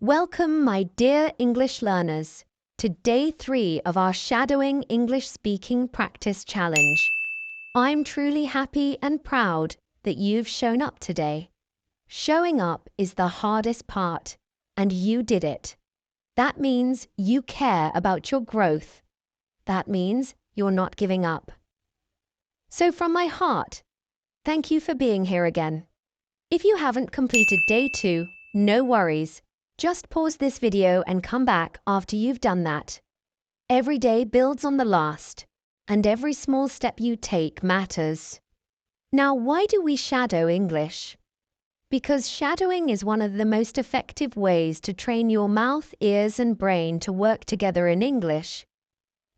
Welcome, my dear English learners, to Day 3 of our Shadowing English Speaking Practice Challenge. I'm truly happy and proud that you've shown up today. Showing up is the hardest part, and you did it. That means you care about your growth. That means you're not giving up. So from my heart, thank you for being here again. If you haven't completed Day 2, no worries. Just pause this video and come back after you've done that. Every day builds on the last, and every small step you take matters. Now, why do we shadow English? Because shadowing is one of the most effective ways to train your mouth, ears, and brain to work together in English,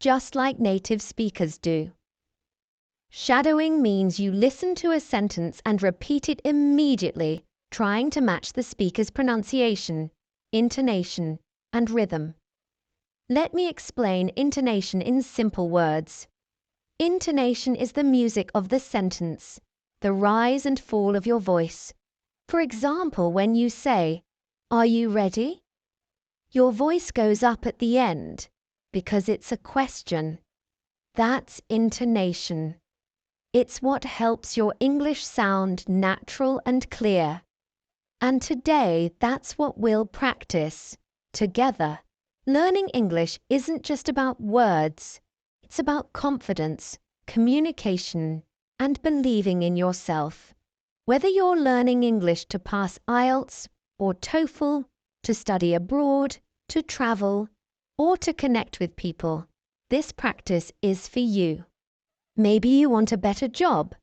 just like native speakers do. Shadowing means you listen to a sentence and repeat it immediately, trying to match the speaker's pronunciation, intonation, and rhythm. Let me explain intonation in simple words. Intonation is the music of the sentence, the rise and fall of your voice. For example, when you say, "Are you ready?" your voice goes up at the end because it's a question. That's intonation. It's what helps your English sound natural and clear. And today, that's what we'll practice together. Learning English isn't just about words. It's about confidence, communication, and believing in yourself. Whether you're learning English to pass IELTS or TOEFL, to study abroad, to travel, or to connect with people, this practice is for you. Maybe you want a better job.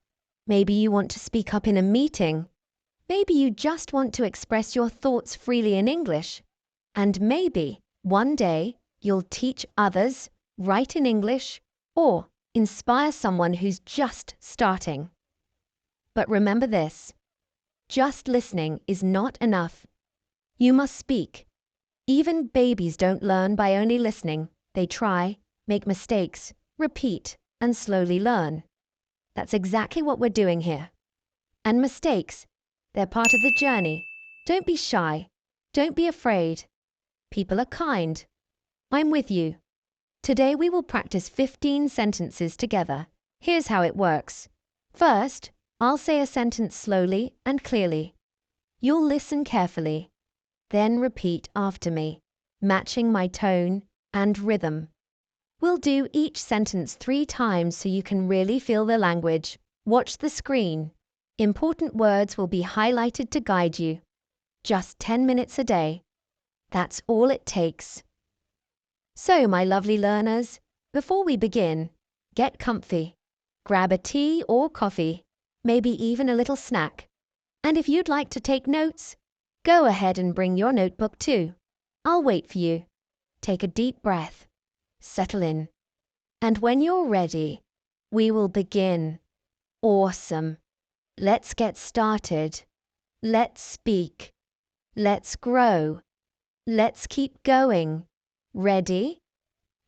Maybe you want to speak up in a meeting. Maybe you just want to express your thoughts freely in English. And maybe one day you'll teach others, write in English, or inspire someone who's just starting. But remember this, just listening is not enough. You must speak. Even babies don't learn by only listening. They try, make mistakes, repeat, and slowly learn. That's exactly what we're doing here. And mistakes, they're part of the journey. Don't be shy. Don't be afraid. People are kind. I'm with you. Today we will practice 15 sentences together. Here's how it works. First, I'll say a sentence slowly and clearly. You'll listen carefully. Then repeat after me, matching my tone and rhythm. We'll do each sentence 3 times so you can really feel the language. Watch the screen. Important words will be highlighted to guide you. Just 10 minutes a day. That's all it takes. So, my lovely learners, before we begin, get comfy. Grab a tea or coffee, maybe even a little snack. And if you'd like to take notes, go ahead and bring your notebook too. I'll wait for you. Take a deep breath. Settle in. And when you're ready, we will begin. Awesome. Let's get started. Let's speak. Let's grow. Let's keep going. Ready?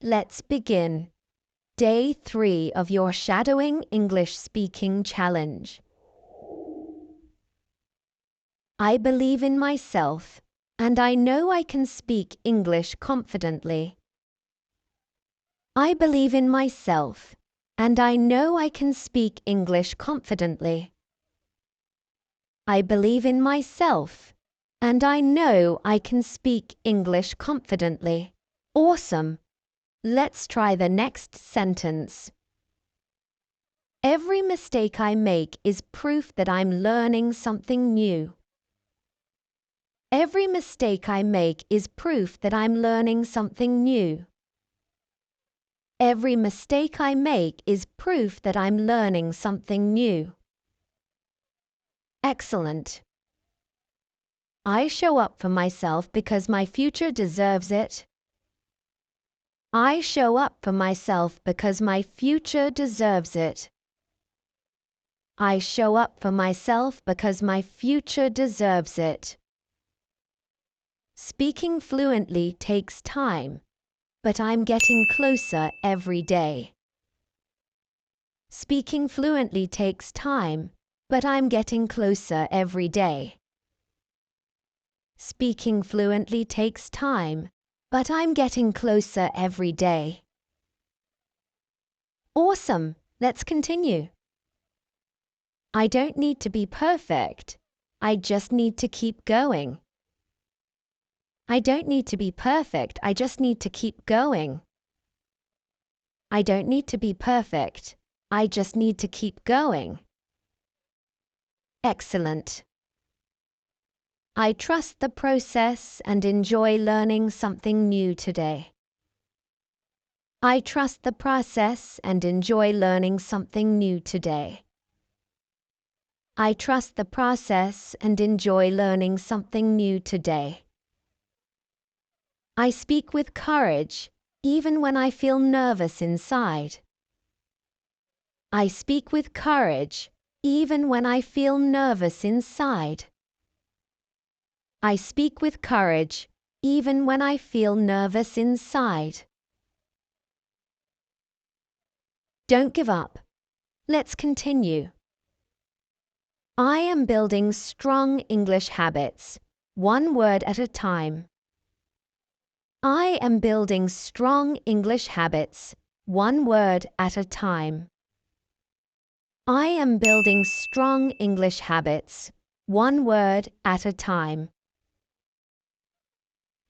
Let's begin. Day 3 of your Shadowing English Speaking Challenge. I believe in myself, and I know I can speak English confidently. I believe in myself, and I know I can speak English confidently. I believe in myself, and I know I can speak English confidently. Awesome! Let's try the next sentence. Every mistake I make is proof that I'm learning something new. Every mistake I make is proof that I'm learning something new. Every mistake I make is proof that I'm learning something new. Excellent. I show up for myself because my future deserves it. I show up for myself because my future deserves it. I show up for myself because my future deserves it. Speaking fluently takes time, but I'm getting closer every day. Speaking fluently takes time, but I'm getting closer every day. Speaking fluently takes time, but I'm getting closer every day. Awesome! Let's continue. I don't need to be perfect. I just need to keep going. I don't need to be perfect. I just need to keep going. I don't need to be perfect. I just need to keep going. Excellent. I trust the process and enjoy learning something new today. I trust the process and enjoy learning something new today. I trust the process and enjoy learning something new today. I speak with courage, even when I feel nervous inside. I speak with courage, even when I feel nervous inside. I speak with courage, even when I feel nervous inside. Don't give up. Let's continue. I am building strong English habits, one word at a time. I am building strong English habits, one word at a time. I am building strong English habits, one word at a time.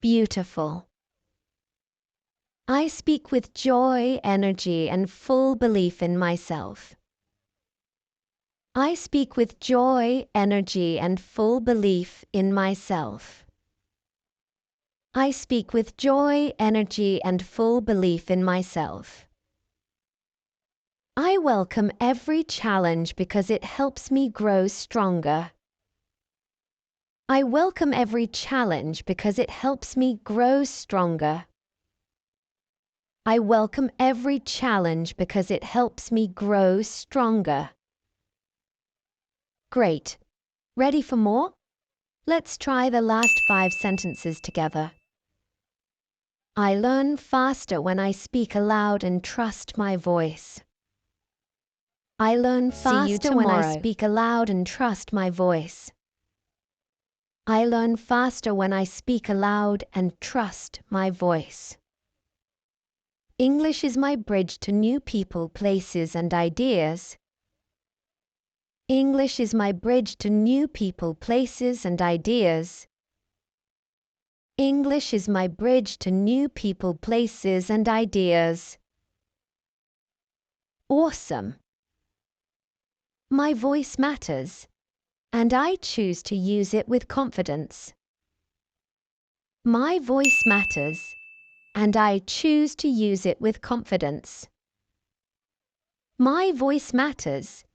Beautiful. I speak with joy, energy, and full belief in myself. I speak with joy, energy, and full belief in myself. I speak with joy, energy, and full belief in myself. I welcome every challenge because it helps me grow stronger. I welcome every challenge because it helps me grow stronger. I welcome every challenge because it helps me grow stronger. Great. Ready for more? Let's try the last 5 sentences together. I learn faster when I speak aloud and trust my voice. I learn faster when I speak aloud and trust my voice. I learn faster when I speak aloud and trust my voice. English is my bridge to new people, places, and ideas. English is my bridge to new people, places, and ideas. English is my bridge to new people, places, and ideas. Awesome! My voice matters, and I choose to use it with confidence. My voice matters, and I choose to use it with confidence. My voice matters,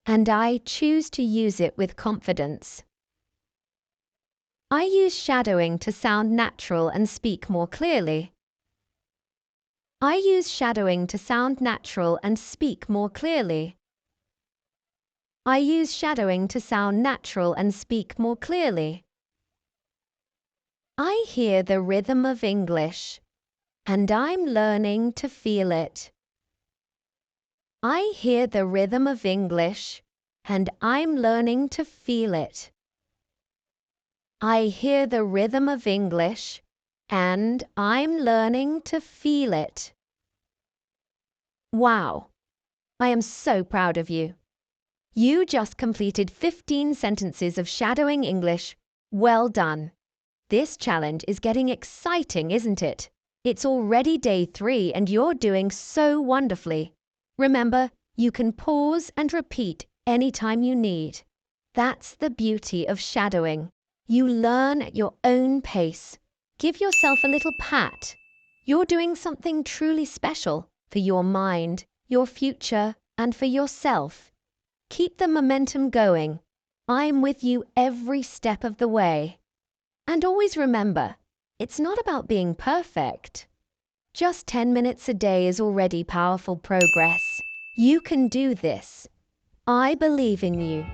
and I choose to use it with confidence. I use shadowing to sound natural and speak more clearly. I use shadowing to sound natural and speak more clearly. I use shadowing to sound natural and speak more clearly. I hear the rhythm of English, and I'm learning to feel it. I hear the rhythm of English, and I'm learning to feel it. I hear the rhythm of English, and I'm learning to feel it. Wow! I am so proud of you. You just completed 15 sentences of shadowing English. Well done. This challenge is getting exciting, isn't it? It's already day 3 and you're doing so wonderfully. Remember, you can pause and repeat anytime you need. That's the beauty of shadowing. You learn at your own pace. Give yourself a little pat. You're doing something truly special for your mind, your future, and for yourself. Keep the momentum going. I'm with you every step of the way. And always remember, it's not about being perfect. Just 10 minutes a day is already powerful progress. You can do this. I believe in you.